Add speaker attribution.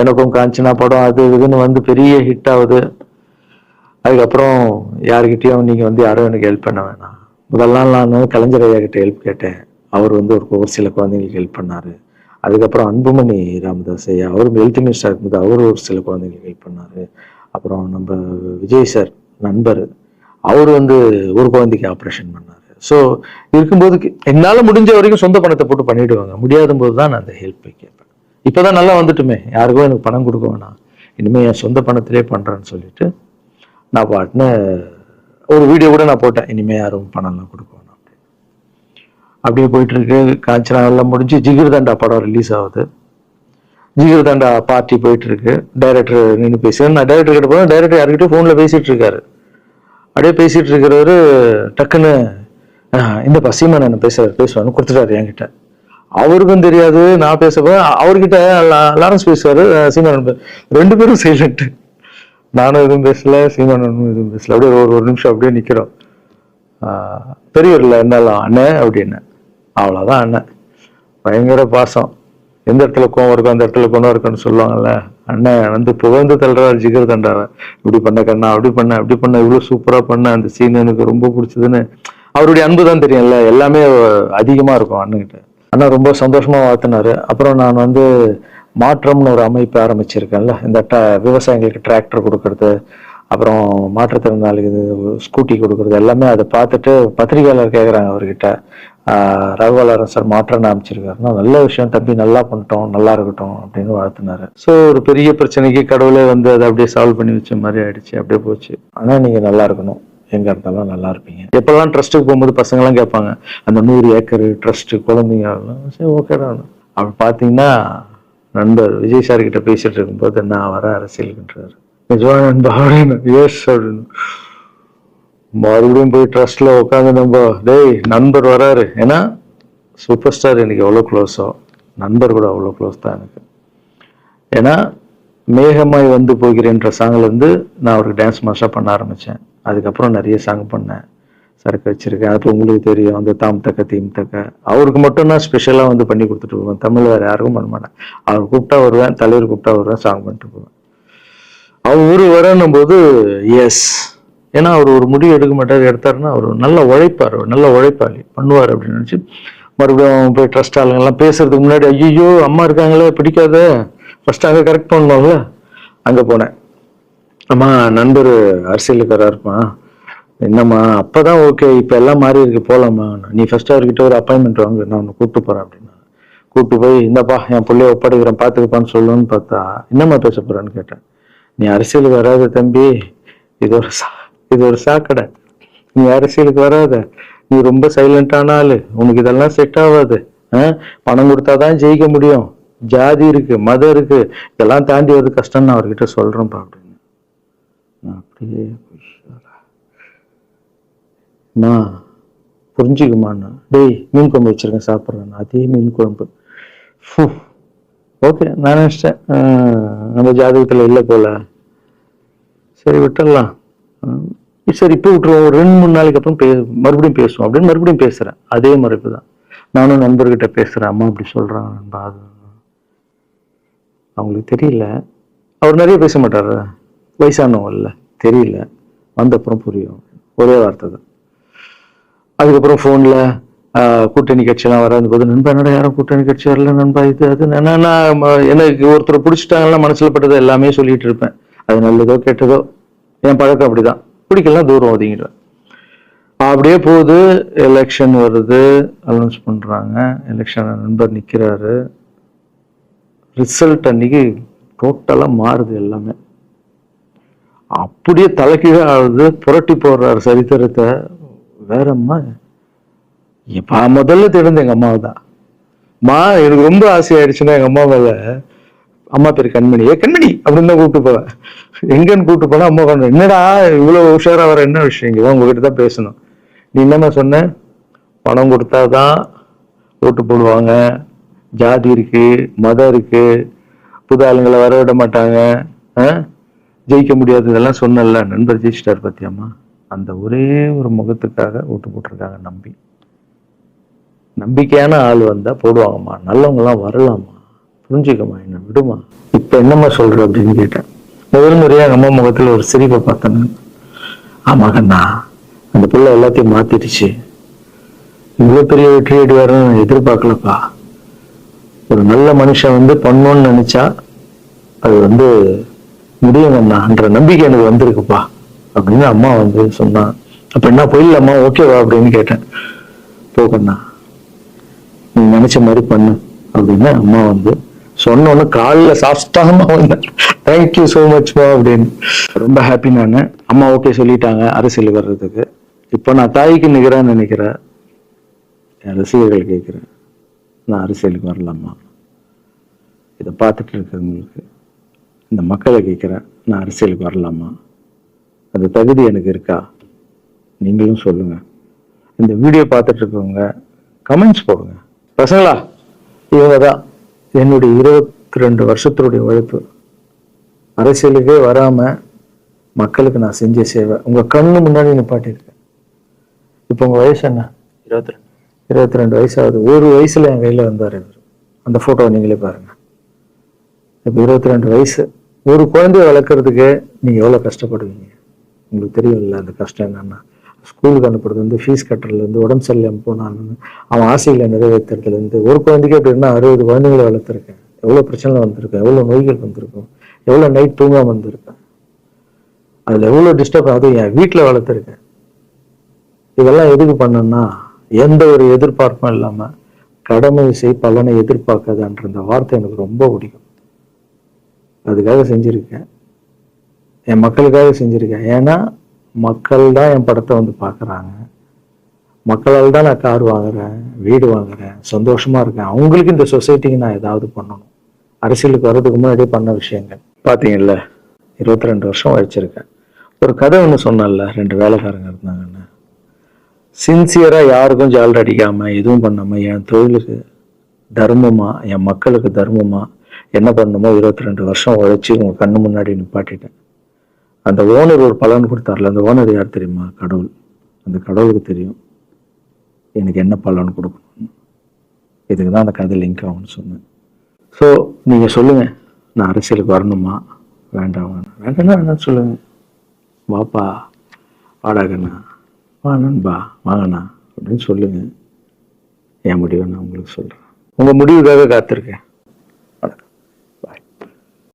Speaker 1: எனக்கும் காஞ்சனா படம் அது இதுன்னு வந்து பெரிய ஹிட் ஆகுது. அதுக்கப்புறம் யாருக்கிட்டையும் நீங்க வந்து யாரும் எனக்கு ஹெல்ப் பண்ண வேணாம். முதல் நாள் நான் கலைஞர் ஐயா கிட்ட ஹெல்ப் கேட்டேன். அவர் வந்து ஒரு சில குழந்தைங்களுக்கு ஹெல்ப் பண்ணாரு. அதுக்கப்புறம் அன்புமணி ராமதாஸ் ஐயா அவரும் ஹெல்த் மினிஸ்டர் இருக்கும்போது அவரு ஒரு சில குழந்தைங்களுக்கு ஹெல்ப் பண்ணாரு. அப்புறம் நம்ம விஜய் சார் நண்பர் அவர் வந்து ஒரு குழந்தைக்கு ஆப்ரேஷன் பண்ணாரு. ஸோ இருக்கும்போது என்னால முடிஞ்ச வரைக்கும் சொந்த பணத்தை போட்டு பண்ணிடுவாங்க. முடியாத போது தான் நான் அந்த ஹெல்ப்பை கேட்பேன். இப்பதான் நல்லா வந்துட்டுமே, யாருக்கும் எனக்கு பணம் கொடுக்க வேணாம், இனிமே என் சொந்த பணத்திலே பண்றேன்னு சொல்லிட்டு நான் பாட்டுன்னு ஒரு வீடியோ கூட நான் போட்டேன், இனிமே யாரும் பணம்லாம் கொடுக்க வேணாம். அப்படியே போயிட்டு இருக்கு. காஞ்சனா எல்லாம் முடிஞ்சு ஜிகிர் தண்டா படம் ரிலீஸ் ஆகுது. ஜிகிர் தண்டா பார்ட்டி போயிட்டு இருக்கு. டைரக்டர் நின்று பேசி நான் டைரக்டர் கிட்ட போனேன். டைரக்டர் யார்கிட்ட போன்ல பேசிட்டு இருக்காரு. அப்படியே பேசிட்டு இருக்கிறவரு டக்குன்னு இந்த சீமான் என்ன பேசுவான்னு கொடுத்துட்டாரு என்கிட்ட. அவருக்கும் தெரியாது நான் பேசப்போ. அவர்கிட்ட லாரன்ஸ் பேசுவாரு, சீமான் ரெண்டு பேரும் சைலண்ட். நானும் எதுவும் பேசல, சீமானும் எதுவும் பேசல. அப்படியே ஒரு நிமிஷம் அப்படியே நிக்கிறோம். பெரியவர்ல என்னலாம் அண்ணன் அப்படின்னு, அவ்வளவுதான் அண்ணன். பயங்கர பாசம். எந்த இடத்துல கோவம் இருக்கும் அந்த இடத்துல குணம் இருக்குன்னு சொல்லுவாங்கல்ல. அண்ணன் வந்து புகழ்ந்து தள்ளுறாரு ஜிகர் தண்டாவை. இப்படி பண்ண கண்ணா, அப்படி பண்ண இவ்வளவு சூப்பரா பண்ண, அந்த சீன் எனக்கு ரொம்ப பிடிச்சதுன்னு. அவருடைய அன்பு தான் தெரியும்ல, எல்லாமே அதிகமா இருக்கும் அண்ணன்கிட்ட. அண்ணா ரொம்ப சந்தோஷமா வாழ்த்தினாரு. அப்புறம் நான் வந்து மாற்றம்னு ஒரு அமைப்பு ஆரம்பிச்சிருக்கேன்ல, இந்த விவசாயிகளுக்கு டிராக்டர் கொடுக்கறது, அப்புறம் மாற்றுத்திறனாளிக்கு ஸ்கூட்டி கொடுக்கறது எல்லாமே. அதை பார்த்துட்டு பத்திரிகையாளர் கேட்குறாங்க அவர்கிட்ட, ரகுவலாரன் சார் மாற்றம் அமைச்சிருக்காருன்னா, நல்ல விஷயம் தம்பி, நல்லா பண்ணிட்டோம், நல்லா இருக்கட்டும் அப்படின்னு வாழ்த்தினாரு. ஸோ ஒரு பெரிய பிரச்சனைக்கு கடவுளே வந்து அதை அப்படியே சால்வ் பண்ணி வச்ச மாதிரி ஆயிடுச்சு. அப்படியே போச்சு. ஆனா நீங்க நல்லா இருக்கணும், எங்க இருந்தாலும் நல்லா இருப்பீங்க. எப்பெல்லாம் ட்ரஸ்ட்டுக்கு போகும்போது பசங்க எல்லாம் கேட்பாங்க, அந்த 100 ஏக்கர் ட்ரஸ்ட் குழந்தைங்க, சரி ஓகேடா. அப்படி பாத்தீங்கன்னா நண்பர் விஜய் சார் கிட்ட பேசிட்டு இருக்கும்போது நான் வர அரசியலுக்குன்றாரு. எஸ் அப்படின்னு மறுபடியும் போய் ட்ரஸ்ட்ல உட்காந்து நம்ம டேய் நண்பர் வராரு. ஏன்னா சூப்பர் ஸ்டார் எனக்கு எவ்வளோ க்ளோஸோ நண்பர் கூட அவ்வளோ க்ளோஸ் தான் எனக்கு. ஏன்னா மேகமாய் வந்து போகிறேன்ற சாங்ல இருந்து நான் அவருக்கு டான்ஸ் மாஸ்டரா பண்ண ஆரம்பிச்சேன். அதுக்கப்புறம் நிறைய சாங் பண்ணேன், சரக்கு வச்சிருக்கேன். அது உங்களுக்கு தெரியும், அந்த தாம் தக்க தீம் தக்க அவருக்கு மட்டும் நான் ஸ்பெஷலா வந்து பண்ணி கொடுத்துட்டு போவேன். தமிழ் வேற யாருக்கும் பண்ண மாட்டேன். அவர் கூப்பிட்டா வருவேன், தலைவர் கூப்பிட்டா வருவேன், சாங் பண்ணிட்டு போவேன். அவரு வரணும் போது எஸ், ஏன்னா அவர் ஒரு முடிவு எடுக்க மாட்டார், எடுத்தாருன்னா அவர் நல்ல உழைப்பார், நல்ல உழைப்பாளி பண்ணுவார் அப்படின்னு நினைச்சு மறுபடியும் போய் ட்ரஸ்ட் ஆளுங்கெல்லாம் பேசுறதுக்கு முன்னாடி ஐயோ அம்மா இருக்காங்களே பிடிக்காத, ஃபர்ஸ்ட் அங்கே கரெக்ட் பண்ணுவாங்கல்ல, அங்கே போனேன். அம்மா நண்பர் அரசியலுக்கு இருப்பான், என்னம்மா அப்பதான் ஓகே, இப்ப எல்லாம் மாறி இருக்கு, போலாமா, நீ ஃபர்ஸ்ட் அவர்கிட்ட ஒரு அப்பாயின்மெண்ட் வாங்க, நான் உன்னை கூப்பிட்டு போறேன் அப்படின்னா. கூப்பிட்டு போய் இந்தப்பா என் பிள்ளைய ஒப்படைக்கிறேன் பார்த்துக்கப்பான்னு சொல்லுன்னு பார்த்தா, என்னம்மா பேச போறான்னு கேட்டேன். நீ அரசியலுக்கு வராத தம்பி, இது ஒரு சாக்கடை, நீ அரசியலுக்கு வராத, நீ ரொம்ப சைலண்டான ஆளு, உனக்கு இதெல்லாம் செட் ஆகாது, பணம் கொடுத்தாதான் ஜெயிக்க முடியும், ஜாதி இருக்கு மதம் இருக்கு, இதெல்லாம் தாண்டி வருது கஷ்டம், நான் அவர்கிட்ட சொல்றேன்ப்பா அப்படின்னு. அப்படியே புரிஞ்சுக்குமாண்ணா, டேய் மீன் குழம்பு வச்சிருக்கேன் சாப்பிட்றேன், அதே மீன் குழம்பு. ஓகே நான் நினைச்சிட்டேன் நம்ம ஜாதகத்துல இல்லை போல, சரி விட்டுடலாம், சரி இப்போ விட்டுருவோம், ஒரு 2-3 நாளைக்கு அப்புறம் மறுபடியும் பேசுவோம் அப்படின்னு மறுபடியும் பேசுறேன். அதே மறுப்பு தான். நானும் நண்பர்கிட்ட பேசுறேன், அம்மா அப்படி சொல்றாங்க நண்பா, அது அவங்களுக்கு தெரியல, அவர் நிறைய பேச மாட்டாரு, வயசானவங்க இல்லை, தெரியல, வந்த அப்புறம் புரியும், ஒரே வார்த்தை தான். அதுக்கப்புறம் போன்ல கூட்டணி கட்சியெல்லாம் வராது போது, நண்பா என்னடா யாரும் கூட்டணி கட்சி வரல நண்பா, இது அது எனக்கு ஒருத்தர் பிடிச்சிட்டாங்கன்னா மனசுல பட்டதை எல்லாமே சொல்லிட்டு இருப்பேன். அது நல்லதோ கெட்டதோ, என் பழக்கம் அப்படிதான், பிடிக்கலாம் தூரம் ஒதுங்கிடுவேன். அப்படியே போகுது. எலெக்ஷன் வருது, அனௌன்ஸ் பண்றாங்க, எலெக்ஷன் நண்பர் நிக்கிறாரு. ரிசல்ட் அன்னைக்கு டோட்டலா மாறுது எல்லாமே, அப்படியே தலைக்கீழே ஆகுது, புரட்டி போடுறாரு சரித்திரத்தை. வேறம்மா முதல்ல தெரிஞ்ச எங்க அம்மாவை தான். மா எனக்கு ரொம்ப ஆசையாயிடுச்சுன்னா எங்க அம்மா மேல, அம்மா பேரு கண்மணி, கண்மணி அப்படின்னு தான் கூப்பிட்டு போவேன். எங்கன்னு கூப்பிட்டு போனா அம்மா கண்மணி, என்னடா இவ்வளவு உஷாரா வர, என்ன விஷயம், இங்கதான் உங்ககிட்ட தான் பேசணும். நீ என்னம்மா சொன்ன, பணம் கொடுத்தாதான் ஓட்டு போடுவாங்க, ஜாதி இருக்கு மதம் இருக்கு, புது ஆளுங்களை வர விட மாட்டாங்க, ஜெயிக்க முடியாது, இதெல்லாம் சொன்னல, நண்பர் ஜெயிச்சிட்டார் பத்தியாம்மா. அந்த ஒரே ஒரு முகத்துக்காக ஓட்டு போட்டிருக்காங்க. நம்பிக்கையான ஆள் வந்தா போடுவாங்கம்மா, நல்லவங்க எல்லாம் வரலாமா, புரிஞ்சுக்கம்மா, என்ன விடுமா, இப்ப என்னம்மா சொல்ற அப்படின்னு கேட்டேன். முதல் முறையா எங்க அம்மா முகத்துல ஒரு சிரிப்பை பார்த்தேன். ஆமா கண்ணா, அந்த பிள்ளை எல்லாத்தையும் மாத்திடுச்சு, இவ்வளவு பெரிய வெற்றி அடைவாருன்னு நான் எதிர்பார்க்கலப்பா. ஒரு நல்ல மனுஷன் வந்து பண்ணணும்னு நினைச்சா அது வந்து முடியுங்கண்ணான்ற நம்பிக்கை எனக்கு வந்திருக்குப்பா அப்படின்னு அம்மா வந்து சொன்னான். அப்ப என்ன போயிடலாமா, ஓகேவா அப்படின்னு கேட்டேன். போகண்ணா, நீ நினைச்ச மாதிரி பண்ணு அப்படின்னு அம்மா வந்து சொன்னோன்னு காலில் சாஸ்தாகமா வந்தேன். தேங்க்யூ ஸோ மச்மா அப்படின்னு. ரொம்ப ஹாப்பி நான். அம்மா ஓகே சொல்லிட்டாங்க அரசியலுக்கு வர்றதுக்கு. இப்போ நான் தாய்க்கு நிகரான்னு நினைக்கிறேன். என் ரசிகர்கள் கேட்குறேன், நான் அரசியலுக்கு வரலாமா? இதை பார்த்துட்டு இருக்கிறவங்களுக்கு, இந்த மக்களை கேட்குறேன், நான் அரசியலுக்கு வரலாமா? அந்த தகுதி எனக்கு இருக்கா? நீங்களும் சொல்லுங்க. இந்த வீடியோ பார்த்துட்டு இருக்கவங்க கமெண்ட்ஸ் போடுங்க. பசங்களா, இவங்க தான் என்னுடைய 22 வருஷத்தினுடைய உழைப்பு. அரசியலுக்கே வராம மக்களுக்கு நான் செஞ்ச சேவை உங்க கண்ணு முன்னாடி நிப்பாட்டியிருக்கேன். இப்போ உங்க வயசு என்ன? 22 வயசாகுது. ஒரு வயசுல என் கையில வந்தார் இவர். அந்த போட்டோவை நீங்களே பாருங்க. இப்போ 22 வயசு. ஒரு குழந்தைய வளர்க்கறதுக்கு நீங்க எவ்வளவு கஷ்டப்படுவீங்க உங்களுக்கு தெரியும் இல்லை? அந்த கஷ்டம் என்னன்னா, ஸ்கூலுக்கு அனுப்புறது வந்து ஃபீஸ் கட்டுறதுலேருந்து, உடம்பு சரியில்லாமல் போனான்னு அவன் ஆசைகளை நிறைவேற்றுறதுலேருந்து, ஒரு குழந்தைக்கு அப்படின்னா 60 குழந்தைகளை வளர்த்துருக்கேன். எவ்வளோ பிரச்சனை வந்திருக்கேன், எவ்வளோ நோய்கள் வந்திருக்கும், எவ்வளோ நைட் தூங்காமல் வந்திருக்கேன், அதில் எவ்வளோ டிஸ்டர்ப் ஆகுது, என் வீட்டில் வளர்த்துருக்கேன். இதெல்லாம் எதுக்கு பண்ணேன்னா, எந்த ஒரு எதிர்பார்ப்பும் இல்லாமல் கடமை செய் பலனை எதிர்பார்க்காதன்ற அந்த வார்த்தை எனக்கு ரொம்ப பிடிக்கும். அதுக்காக செஞ்சுருக்கேன், என் மக்களுக்காக செஞ்சுருக்கேன். ஏன்னா மக்கள் தான் என் படத்தை வந்து பார்க்குறாங்க. மக்களால் தான் நான் கார் வாங்குறேன், வீடு வாங்குறேன், சந்தோஷமா இருக்கேன். அவங்களுக்கு இந்த சொசைட்டிக்கு நான் ஏதாவது பண்ணணும். அரசியலுக்கு வர்றதுக்கு முன்னாடியே பண்ண விஷயங்கள் பார்த்தீங்கல்ல. 22 வருஷம் வச்சிருக்கேன். ஒரு கதை ஒன்று சொன்னால, 2 வேலைக்காரங்க இருந்தாங்கன்னு. சின்சியரா யாருக்கும் ஜாலர் அடிக்காம எதுவும் பண்ணாம என் தொழிலுக்கு தர்மமா, என் மக்களுக்கு தர்மமா என்ன பண்ணணுமோ 22 வருஷம் உழைச்சி உங்க கண்ணு முன்னாடி நிப்பாட்டிட்டேன். அந்த ஓனர் ஒரு பலன் கொடுத்தார்ல, அந்த ஓனர் யார் தெரியுமா? கடவுள். அந்த கடவுளுக்கு தெரியும் எனக்கு என்ன பலன் கொடுக்கணும். இதுக்கு தான் அந்த கதை லிங்க் ஆகும்னு சொன்னேன். ஸோ நீங்கள் சொல்லுங்கள், நான் அரசியலுக்கு வரணுமா வேண்டாம்? வேண்டாம்னா என்னன்னு சொல்லுங்க. வாப்பா, வாடாகண்ணா, வா நண்பா, வாங்கண்ணா அப்படின்னு சொல்லுங்க. என் முடிவை நான் உங்களுக்கு சொல்கிறேன். உங்கள் முடிவுக்காக காத்திருக்கேன்.